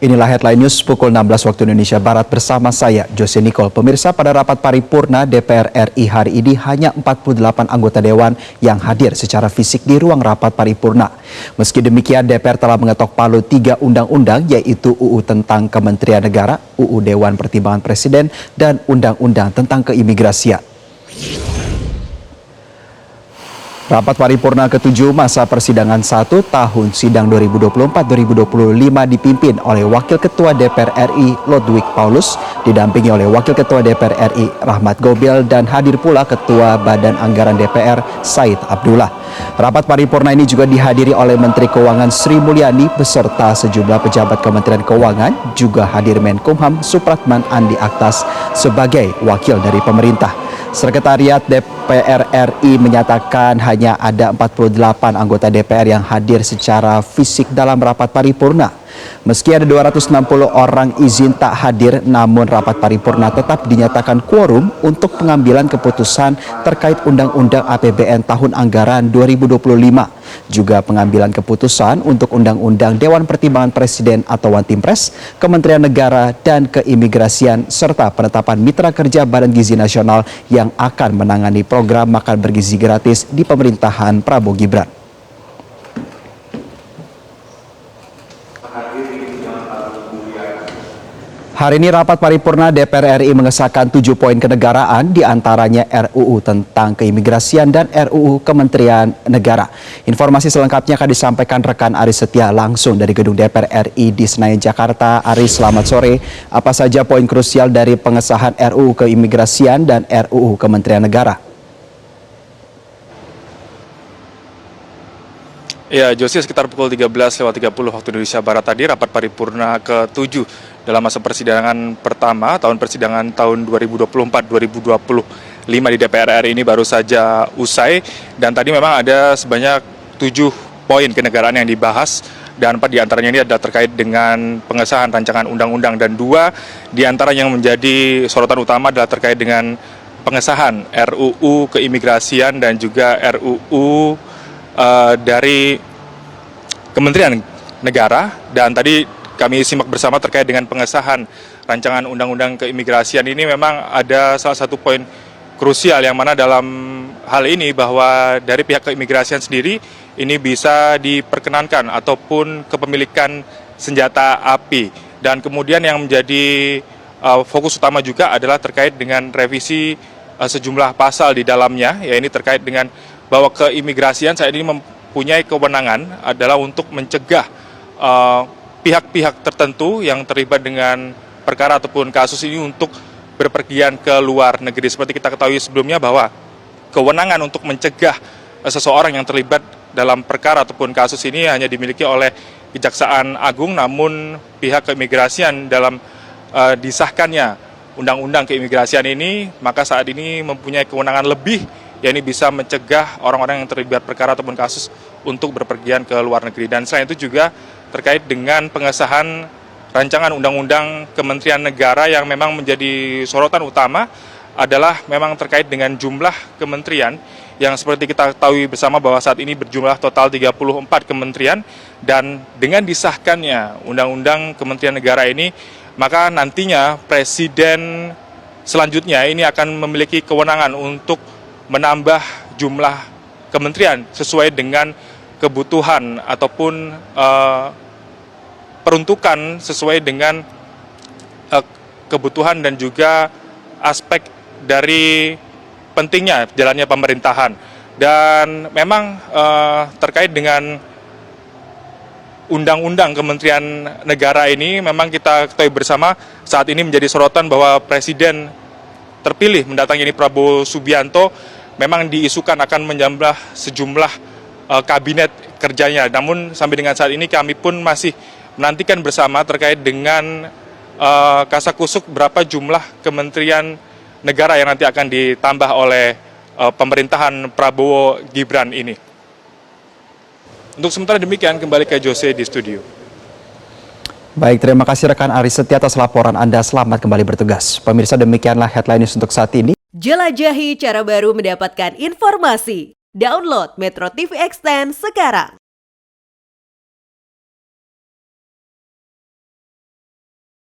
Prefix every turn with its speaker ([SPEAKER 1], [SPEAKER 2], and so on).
[SPEAKER 1] Inilah headline news pukul 16 waktu Indonesia Barat bersama saya, Jose Nicole. Pemirsa, pada rapat paripurna DPR RI hari ini hanya 48 anggota Dewan yang hadir secara fisik di ruang rapat paripurna. Meski demikian, DPR telah mengetok palu 3 undang-undang yaitu UU tentang Kementerian Negara, UU Dewan Pertimbangan Presiden, dan Undang-Undang tentang Keimigrasian. Rapat paripurna ke-7 masa persidangan 1 tahun sidang 2024-2025 dipimpin oleh Wakil Ketua DPR RI Ludwig Paulus, didampingi oleh Wakil Ketua DPR RI Rahmat Gobel, dan hadir pula Ketua Badan Anggaran DPR Said Abdullah. Rapat paripurna ini juga dihadiri oleh Menteri Keuangan Sri Mulyani beserta sejumlah pejabat Kementerian Keuangan, juga hadir Menkumham Supratman Andi Aktas sebagai wakil dari pemerintah. Sekretariat DPR RI menyatakan hanya ada 48 anggota DPR yang hadir secara fisik dalam rapat paripurna. Meski ada 260 orang izin tak hadir, namun rapat paripurna tetap dinyatakan quorum untuk pengambilan keputusan terkait Undang-Undang APBN tahun anggaran 2025. Juga pengambilan keputusan untuk Undang-Undang Dewan Pertimbangan Presiden atau Wantimpres, Kementerian Negara, dan Keimigrasian, serta penetapan mitra kerja Badan Gizi Nasional yang akan menangani program makan bergizi gratis di pemerintahan Prabowo Gibran. Hari ini rapat paripurna DPR RI mengesahkan 7 poin kenegaraan, diantaranya RUU tentang keimigrasian dan RUU Kementerian Negara. Informasi selengkapnya akan disampaikan rekan Aris Setia langsung dari gedung DPR RI di Senayan, Jakarta. Aris, selamat sore. Apa saja poin krusial dari pengesahan RUU Keimigrasian dan RUU Kementerian Negara?
[SPEAKER 2] Ya, Josi, sekitar pukul 13.30 waktu Indonesia Barat tadi, rapat paripurna ke-7 dalam masa persidangan pertama tahun persidangan tahun 2024-2025 di DPR RI ini baru saja usai, dan tadi memang ada sebanyak 7 poin kenegaraan yang dibahas, dan 4 diantaranya ini adalah terkait dengan pengesahan rancangan undang-undang, dan 2 diantaranya yang menjadi sorotan utama adalah terkait dengan pengesahan RUU Keimigrasian dan juga RUU dari Kementerian Negara. Dan tadi kami simak bersama terkait dengan pengesahan rancangan undang-undang keimigrasian ini memang ada salah satu poin krusial yang mana dalam hal ini bahwa dari pihak keimigrasian sendiri ini bisa diperkenankan ataupun kepemilikan senjata api, dan kemudian yang menjadi fokus utama juga adalah terkait dengan revisi sejumlah pasal di dalamnya, yaitu terkait dengan bahwa keimigrasian saat ini mempunyai kewenangan adalah untuk mencegah pihak-pihak tertentu yang terlibat dengan perkara ataupun kasus ini untuk berpergian ke luar negeri. Seperti kita ketahui sebelumnya bahwa kewenangan untuk mencegah seseorang yang terlibat dalam perkara ataupun kasus ini hanya dimiliki oleh Kejaksaan Agung, namun pihak keimigrasian dalam disahkannya Undang-Undang Keimigrasian ini, maka saat ini mempunyai kewenangan lebih, yakni bisa mencegah orang-orang yang terlibat perkara ataupun kasus untuk berpergian ke luar negeri. Dan selain itu juga terkait dengan pengesahan rancangan Undang-Undang Kementerian Negara yang memang menjadi sorotan utama adalah memang terkait dengan jumlah kementerian yang seperti kita ketahui bersama bahwa saat ini berjumlah total 34 kementerian, dan dengan disahkannya Undang-Undang Kementerian Negara ini, maka nantinya Presiden selanjutnya ini akan memiliki kewenangan untuk menambah jumlah kementerian sesuai dengan kebutuhan ataupun peruntukan sesuai dengan kebutuhan dan juga aspek dari pentingnya jalannya pemerintahan. Dan memang terkait dengan Undang-Undang Kementerian Negara ini memang kita ketahui bersama saat ini menjadi sorotan bahwa Presiden terpilih mendatang ini Prabowo Subianto memang diisukan akan menambah sejumlah kabinet kerjanya. Namun sampai dengan saat ini kami pun masih menantikan bersama terkait dengan kasakusuk berapa jumlah kementerian negara yang nanti akan ditambah oleh pemerintahan Prabowo Gibran ini. Untuk sementara demikian, kembali ke Jose di studio.
[SPEAKER 1] Baik, terima kasih rekan Aris Setia atas laporan Anda. Selamat kembali bertugas. Pemirsa, demikianlah headline news untuk saat ini.
[SPEAKER 3] Jelajahi cara baru mendapatkan informasi. Download Metro TV Extend sekarang.